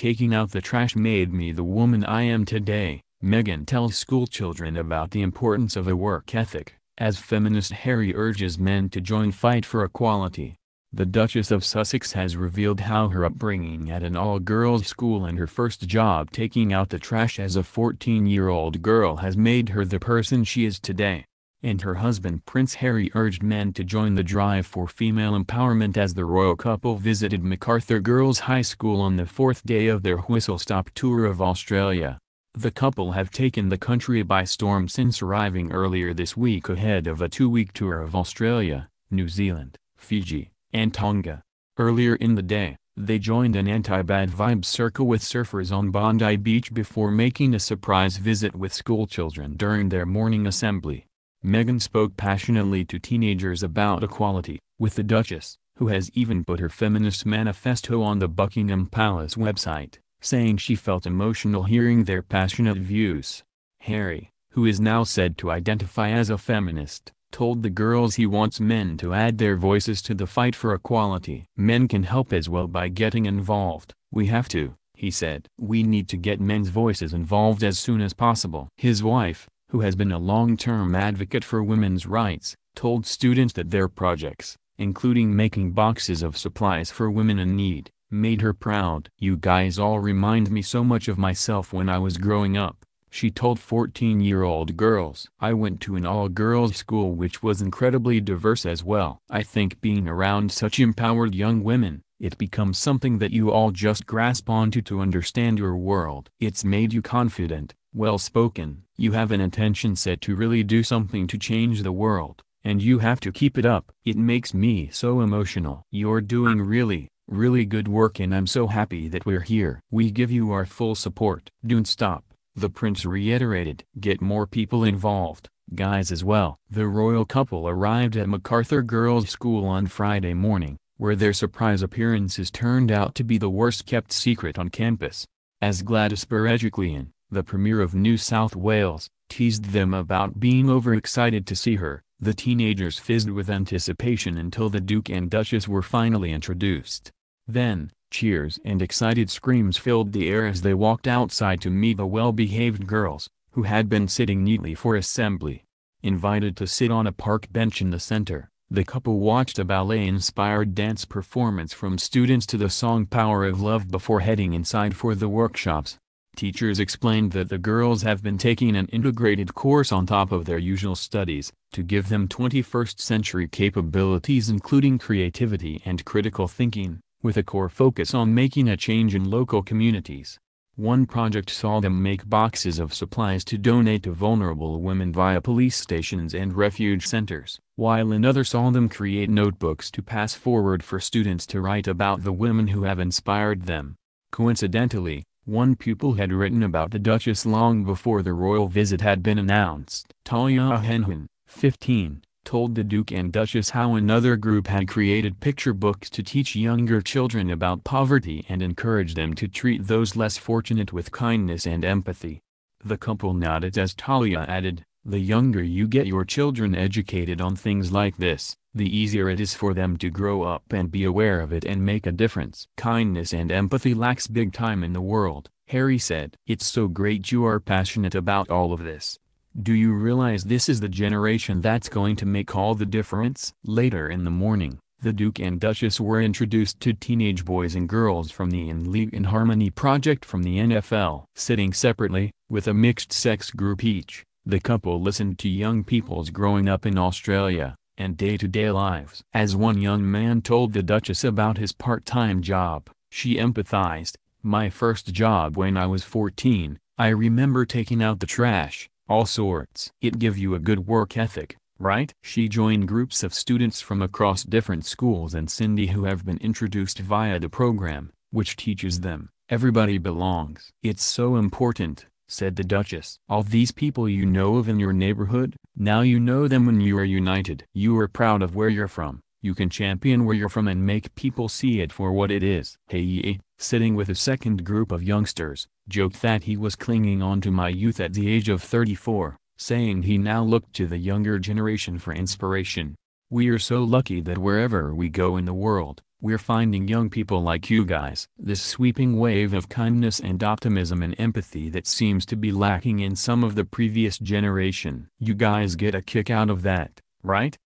Taking out the trash made me the woman I am today. Meghan tells schoolchildren about the importance of a work ethic, as feminist Harry urges men to join fight for equality. The Duchess of Sussex has revealed how her upbringing at an all-girls school and her first job taking out the trash as a 14-year-old girl has made her the person she is today. And her husband Prince Harry urged men to join the drive for female empowerment as the royal couple visited MacArthur Girls' High School on the fourth day of their whistle-stop tour of Australia. The couple have taken the country by storm since arriving earlier this week ahead of a 2-week tour of Australia, New Zealand, Fiji, and Tonga. Earlier in the day, they joined an anti-bad vibes circle with surfers on Bondi Beach before making a surprise visit with schoolchildren during their morning assembly. Meghan spoke passionately to teenagers about equality, with the Duchess, who has even put her feminist manifesto on the Buckingham Palace website, saying she felt emotional hearing their passionate views. Harry, who is now said to identify as a feminist, told the girls he wants men to add their voices to the fight for equality. Men can help as well by getting involved. We have to, he said. We need to get men's voices involved as soon as possible. His wife, who has been a long-term advocate for women's rights, told students that their projects, including making boxes of supplies for women in need, made her proud. You guys all remind me so much of myself when I was growing up, she told 14-year-old girls. I went to an all-girls school which was incredibly diverse as well. I think being around such empowered young women, it becomes something that you all just grasp onto to understand your world. It's made you confident, well-spoken. You have an intention set to really do something to change the world, and you have to keep it up. It makes me so emotional. You're doing really good work and I'm so happy that we're here. We give you our full support. Don't stop, the prince reiterated. Get more people involved, guys as well. The royal couple arrived at MacArthur Girls' School on Friday morning, where their surprise appearances turned out to be the worst-kept secret on campus. As Gladys Berejiklian, the Premier of New South Wales, teased them about being overexcited to see her, the teenagers fizzed with anticipation until the Duke and Duchess were finally introduced. Then, cheers and excited screams filled the air as they walked outside to meet the well-behaved girls, who had been sitting neatly for assembly. Invited to sit on a park bench in the center, the couple watched a ballet-inspired dance performance from students to the song Power of Love before heading inside for the workshops. Teachers explained that the girls have been taking an integrated course on top of their usual studies, to give them 21st-century capabilities including creativity and critical thinking, with a core focus on making a change in local communities. One project saw them make boxes of supplies to donate to vulnerable women via police stations and refuge centers, while another saw them create notebooks to pass forward for students to write about the women who have inspired them. Coincidentally, one pupil had written about the Duchess long before the royal visit had been announced. Talia Henhan, 15, told the Duke and Duchess how another group had created picture books to teach younger children about poverty and encourage them to treat those less fortunate with kindness and empathy. The couple nodded as Talia added, "The younger you get your children educated on things like this, the easier it is for them to grow up and be aware of it and make a difference." Kindness and empathy lacks big time in the world, Harry said. It's so great you are passionate about all of this. Do you realize this is the generation that's going to make all the difference? Later in the morning, the Duke and Duchess were introduced to teenage boys and girls from the In League in Harmony project from the NFL. Sitting separately, with a mixed-sex group each, the couple listened to young people's growing up in Australia, and day-to-day lives. As one young man told the Duchess about his part-time job, she empathized, "My first job when I was 14, I remember taking out the trash. All sorts. It give you a good work ethic, right?" She joined groups of students from across different schools and Cindy who have been introduced via the program, which teaches them, everybody belongs. It's so important, said the Duchess. All these people you know of in your neighborhood, now you know them when you are united. You are proud of where you're from. You can champion where you're from and make people see it for what it is. Hey, sitting with a second group of youngsters, joked that he was clinging on to my youth at the age of 34, saying he now looked to the younger generation for inspiration. We are so lucky that wherever we go in the world, We're finding young people like you guys. This sweeping wave of kindness and optimism and empathy that seems to be lacking in some of the previous generation. You guys get a kick out of that, right?